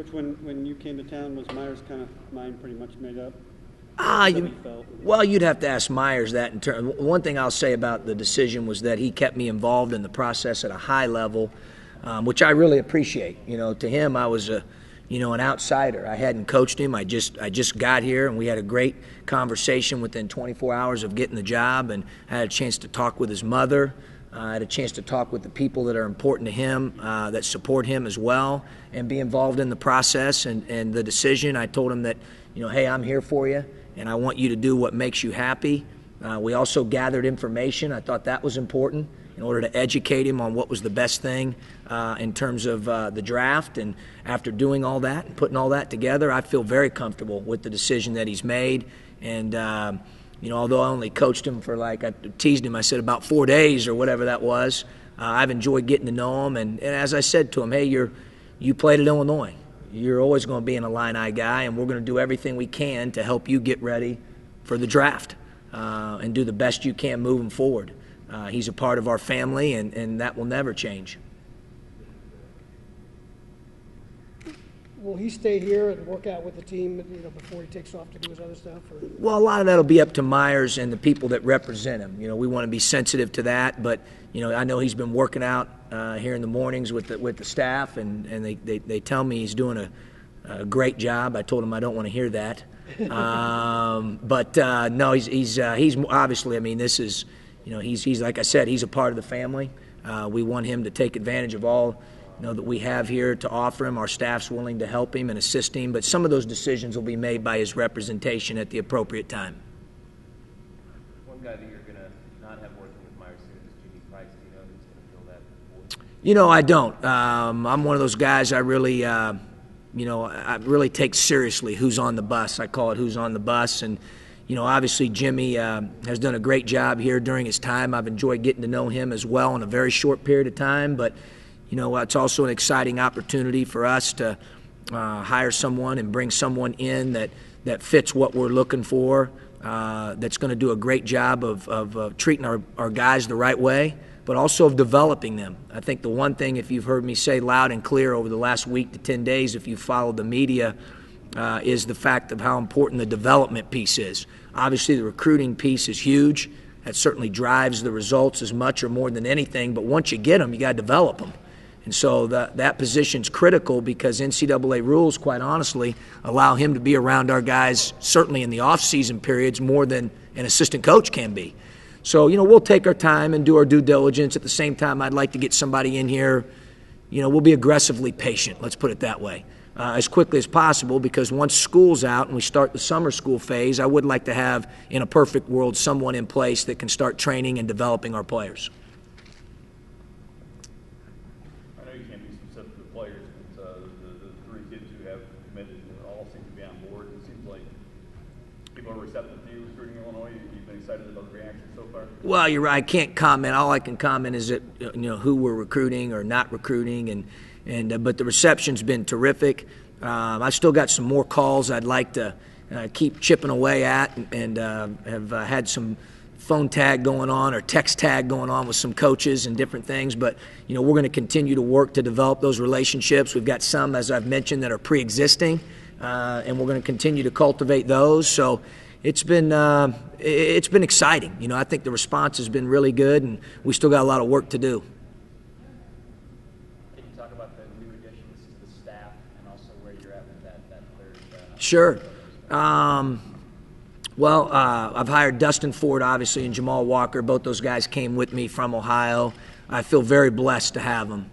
Coach, when you came to town, was Meyers' kind of mind pretty much made up? Well, you'd have to ask Meyers that. One thing I'll say about the decision was that he kept me involved in the process at a high level, which I really appreciate. You know, to him, I was an outsider. I hadn't coached him. I just got here, and we had a great conversation within 24 hours of getting the job, and I had a chance to talk with his mother. I had a chance to talk with the people that are important to him, that support him as well, and be involved in the process and the decision. I told him that, hey, I'm here for you, and I want you to do what makes you happy. We also gathered information. I thought that was important in order to educate him on what was the best thing in terms of the draft. And after doing all that and putting all that together, I feel very comfortable with the decision that he's made. And although I only coached him for I teased him, I said about 4 days or whatever that was, I've enjoyed getting to know him. And as I said to him, hey, you played at Illinois. You're always going to be an Illini guy, and we're going to do everything we can to help you get ready for the draft and do the best you can moving forward. He's a part of our family, and that will never change. Will he stay here and work out with the team, before he takes off to do his other stuff? Or? Well, a lot of that will be up to Meyers and the people that represent him. We want to be sensitive to that, but I know he's been working out here in the mornings with the staff, and they tell me he's doing a great job. I told him I don't want to hear that, but no, he's obviously. I mean, this is he's like I said, he's a part of the family. We want him to take advantage of all that we have here to offer him. Our staff's willing to help him and assist him, but some of those decisions will be made by his representation at the appropriate time. One guy that you're going to not have working with Meyers soon is Jimmy Price. Do you know who's going to fill that void? I don't. I'm one of those guys. I really take seriously who's on the bus. I call it who's on the bus, and obviously Jimmy has done a great job here during his time. I've enjoyed getting to know him as well in a very short period of time, but it's also an exciting opportunity for us to hire someone and bring someone in that fits what we're looking for, that's going to do a great job of treating our guys the right way, but also of developing them. I think the one thing, if you've heard me say loud and clear over the last week to 10 days, if you've followed the media, is the fact of how important the development piece is. Obviously, the recruiting piece is huge. That certainly drives the results as much or more than anything, but once you get them, you got to develop them. And so that position's critical because NCAA rules, quite honestly, allow him to be around our guys, certainly in the off-season periods, more than an assistant coach can be. So, we'll take our time and do our due diligence. At the same time, I'd like to get somebody in here. We'll be aggressively patient, let's put it that way, as quickly as possible, because once school's out and we start the summer school phase, I would like to have, in a perfect world, someone in place that can start training and developing our players. Receptive to you recruiting Illinois? You've been excited about the reaction so far? Well, you're right. I can't comment. All I can comment is that who we're recruiting or not recruiting, but the reception's been terrific. I still got some more calls I'd like to keep chipping away at, and have had some phone tag going on or text tag going on with some coaches and different things. But we're going to continue to work to develop those relationships. We've got some, as I've mentioned, that are pre-existing, and we're going to continue to cultivate those. So it's been exciting. I think the response has been really good, and we still got a lot of work to do. Can you talk about the new additions to the staff and also where you're at with that third? Sure. I've hired Dustin Ford, obviously, and Jamal Walker. Both those guys came with me from Ohio. I feel very blessed to have them.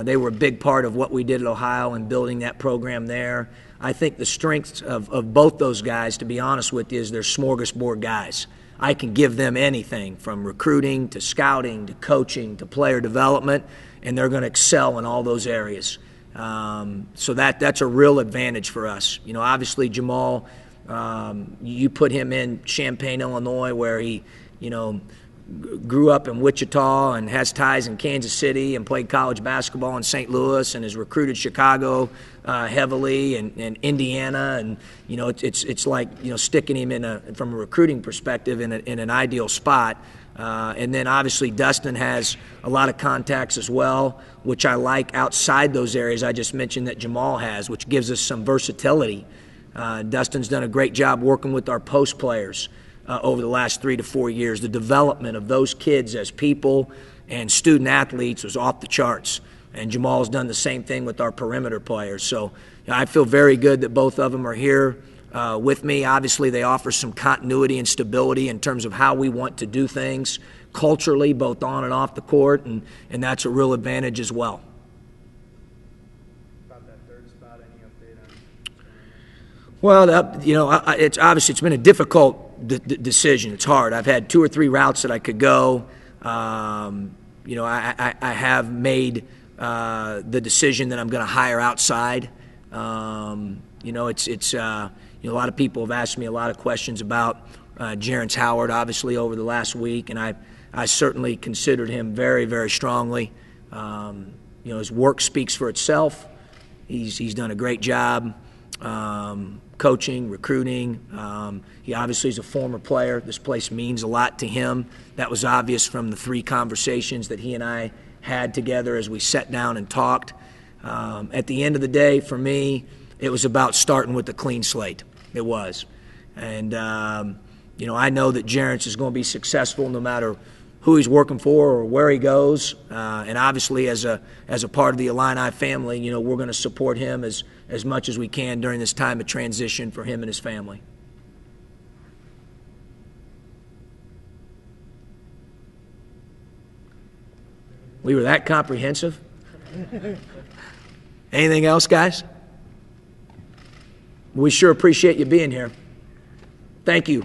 They were a big part of what we did at Ohio and building that program there. I think the strengths of both those guys, to be honest with you, is they're smorgasbord guys. I can give them anything from recruiting to scouting to coaching to player development, and they're going to excel in all those areas. So that's a real advantage for us. Obviously Jamal, you put him in Champaign, Illinois, where he, grew up in Wichita and has ties in Kansas City and played college basketball in St. Louis and has recruited Chicago heavily and Indiana, and it's like sticking him from a recruiting perspective in an ideal spot. And then obviously Dustin has a lot of contacts as well, which I like outside those areas I just mentioned that Jamal has, which gives us some versatility. Dustin's done a great job working with our post players over the last 3 to 4 years. The development of those kids as people and student athletes was off the charts. And Jamal's done the same thing with our perimeter players. So I feel very good that both of them are here with me. Obviously, they offer some continuity and stability in terms of how we want to do things culturally, both on and off the court, and that's a real advantage as well. About that third spot, any update on? Well, it's been a difficult decision. It's hard. I've had 2 or 3 routes that I could go. I have made the decision that I'm going to hire outside. A lot of people have asked me a lot of questions about Jerrance Howard, obviously, over the last week, and I certainly considered him very, very strongly. His work speaks for itself. He's done a great job coaching, recruiting. He obviously is a former player. This place means a lot to him. That was obvious from the 3 conversations that he and I had together as we sat down and talked. At the end of the day, for me, it was about starting with a clean slate. It was. And, I know that Jerrance is going to be successful no matter who he's working for or where he goes. And obviously, as a part of the Illini family, we're going to support him as much as we can during this time of transition for him and his family. We were that comprehensive. Anything else, guys? We sure appreciate you being here. Thank you.